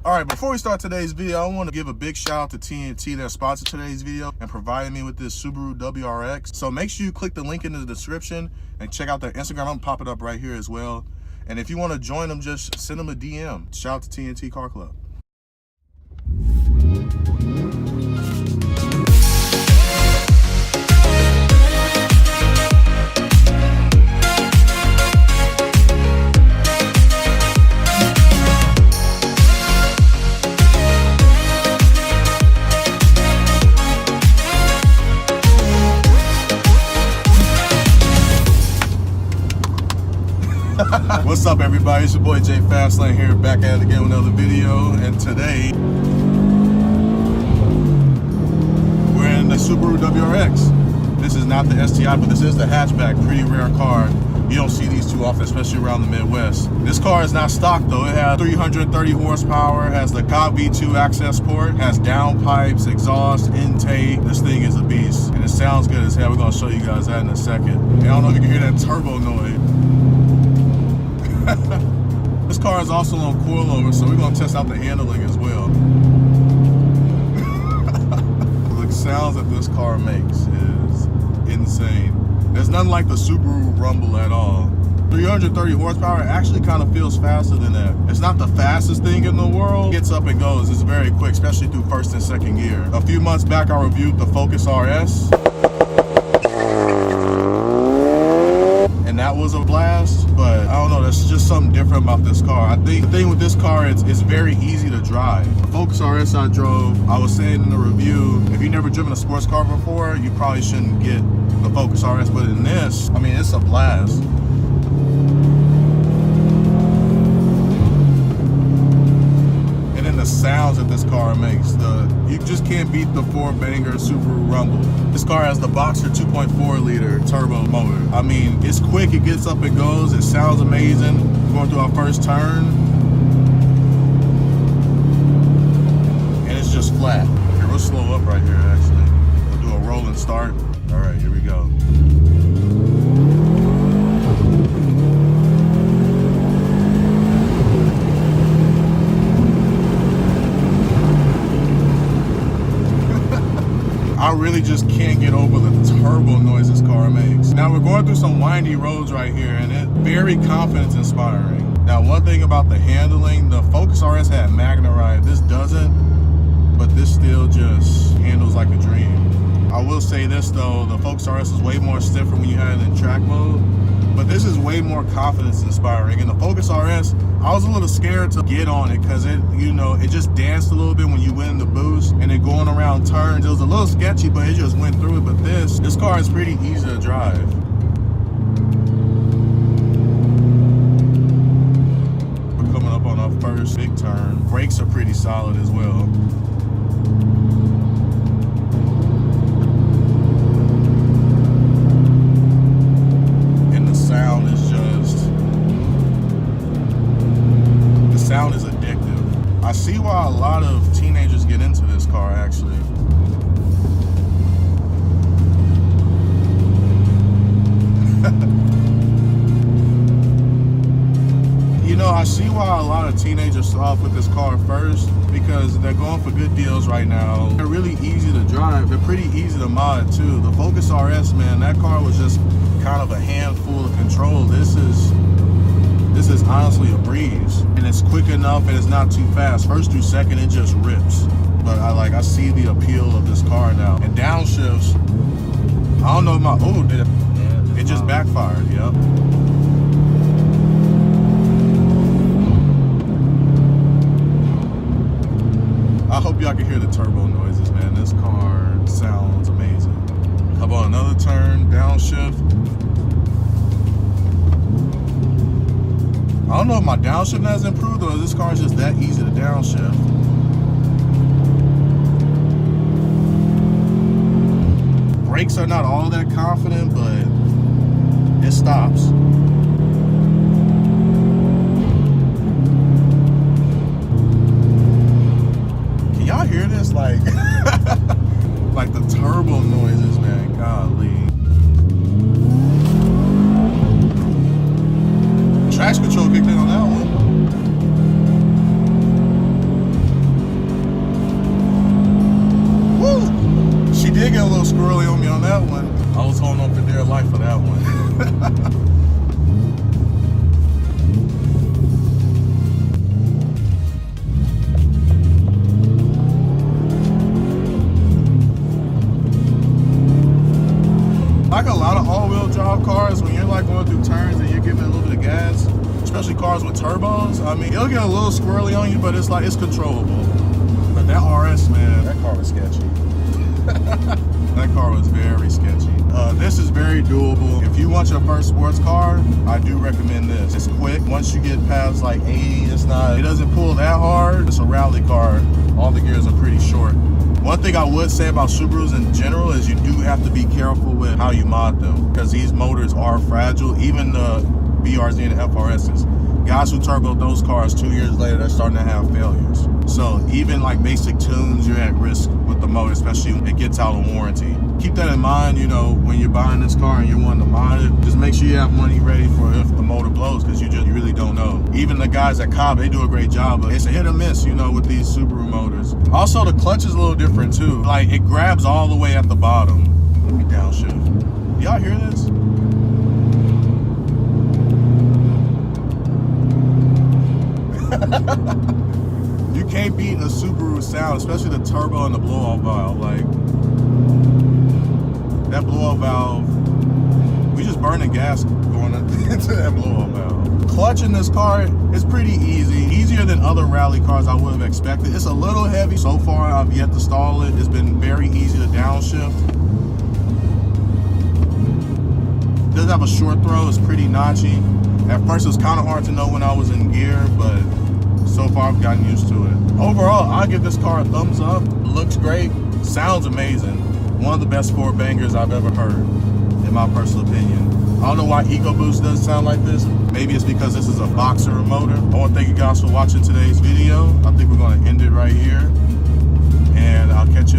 All right, before we start today's video, I want to give a big shout out to TNT that sponsored today's video and provided me with this Subaru WRX. So make sure you click the link in the description and check out their Instagram. I'm gonna pop it up right here as well. And if you want to join them, just send them a DM. Shout out to TNT Car Club. What's up, everybody? It's your boy Jay Fastlane here, back at it again with another video. And today we're in the Subaru WRX. This is not the STI, but this is the hatchback. Pretty rare car. You don't see these too often, especially around the Midwest. This car is not stock though. It has 330 horsepower, has the COT V2 access port, has downpipes, exhaust, intake. This thing is a beast, and it sounds good as hell. We're gonna show you guys that in a second. And I don't know if you can hear that turbo noise. This car is also on coilover, so we're gonna test out the handling as well. The sounds that this car makes is insane. There's nothing like the Subaru rumble at all. 330 horsepower actually kind of feels faster than that. It's not the fastest thing in the world. It gets up and goes. It's very quick, especially through first and second gear. A few months back, I reviewed the Focus RS. And that was a blast, but I don't know, there's just something different about this car. I think the thing with this car is it's very easy to drive. The Focus RS I drove, I was saying in the review, if you've never driven a sports car before, you probably shouldn't get the Focus RS, but in this, I mean, it's a blast. And then the sounds that this car makes, you just can't beat the four-banger Subaru Rumble. This car has the Boxer 2.4 liter turbo motor. I mean, it's quick, it gets up and goes, it sounds amazing. Going through our first turn, and it's just flat. Okay, we'll slow up right here actually. We'll do a roll and start. All right, here we go. I really just can't get over the turbo noise this car makes. Now we're going through some windy roads right here, and it's very confidence inspiring. Now one thing about the handling, the Focus RS had Magna Ride. This doesn't, but this still just handles like a dream. I will say this though, the Focus RS is way more stiffer when you had it in track mode, but this is way more confidence inspiring. And the Focus RS, I was a little scared to get on it because it, you know, it just danced a little bit when you went in the boost, and then going around turns, it was a little sketchy, but it just went through it. But this car is pretty easy to drive. We're coming up on our first big turn. Brakes are pretty solid as well. Sound is addictive. I see why a lot of teenagers get into this car actually. You know, I see why a lot of teenagers start off with this car first, because they're going for good deals right now. They're really easy to drive. They're pretty easy to mod too. The Focus RS, man, that car was just kind of a handful of control. This is honestly a breeze, and it's quick enough and it's not too fast. First through second, it just rips. But I see the appeal of this car now. And downshifts, I don't know if my it just backfired. Yep. I hope y'all can hear the turbo noises, man. This car sounds amazing. How about another turn, downshift? I don't know if my downshift has improved or this car is just that easy to downshift. Brakes are not all that confident, but it stops. Can y'all hear this? Like, like the turbo noises, man. Golly. Traction control kicked in on that one. that one. I was holding on for dear life for that one. Like a lot of all-wheel drive cars, when you're like going through turns and you're giving a little bit of gas, especially cars with turbos, I mean, it'll get a little squirrely on you, but it's like, it's controllable. But that RS, man, that car was sketchy. That car was very sketchy. This is very doable. If you want your first sports car, I do recommend this. It's quick. Once you get past like 80, it doesn't pull that hard. It's a rally car. All the gears are pretty short. One thing I would say about Subarus in general is you do have to be careful with how you mod them, because these motors are fragile. Even the BRZ and the FRSs, guys who turboed those cars 2 years later, they're starting to have failures. So even like basic tunes, you're at risk with the motor, especially when it gets out of warranty. Keep that in mind, you know, when you're buying this car and you're wanting to mod it, just make sure you have money ready for if the motor blows, because you really don't know. Even the guys at Cobb, they do a great job, but it's a hit or miss, you know, with these Subaru motors. Also, the clutch is a little different too. Like, it grabs all the way at the bottom. Let me downshift. Y'all hear this? You can't beat a Subaru sound, especially the turbo and the blow-off valve. Like, that blow-off valve, we just burning gas going into that blow-off valve. Clutch in this car is pretty easy, easier than other rally cars I would have expected. It's a little heavy. So far, I've yet to stall it. It's been very easy to downshift. It does have a short throw. It's pretty notchy. At first, it was kind of hard to know when I was in gear, but so far I've gotten used to it. Overall, I'll give this car a thumbs up. It looks great, sounds amazing. One of the best four bangers I've ever heard, in my personal opinion. I don't know why EcoBoost doesn't sound like this. Maybe it's because this is a Boxer motor. I want to thank you guys for watching today's video. I think we're going to end it right here, and I'll catch you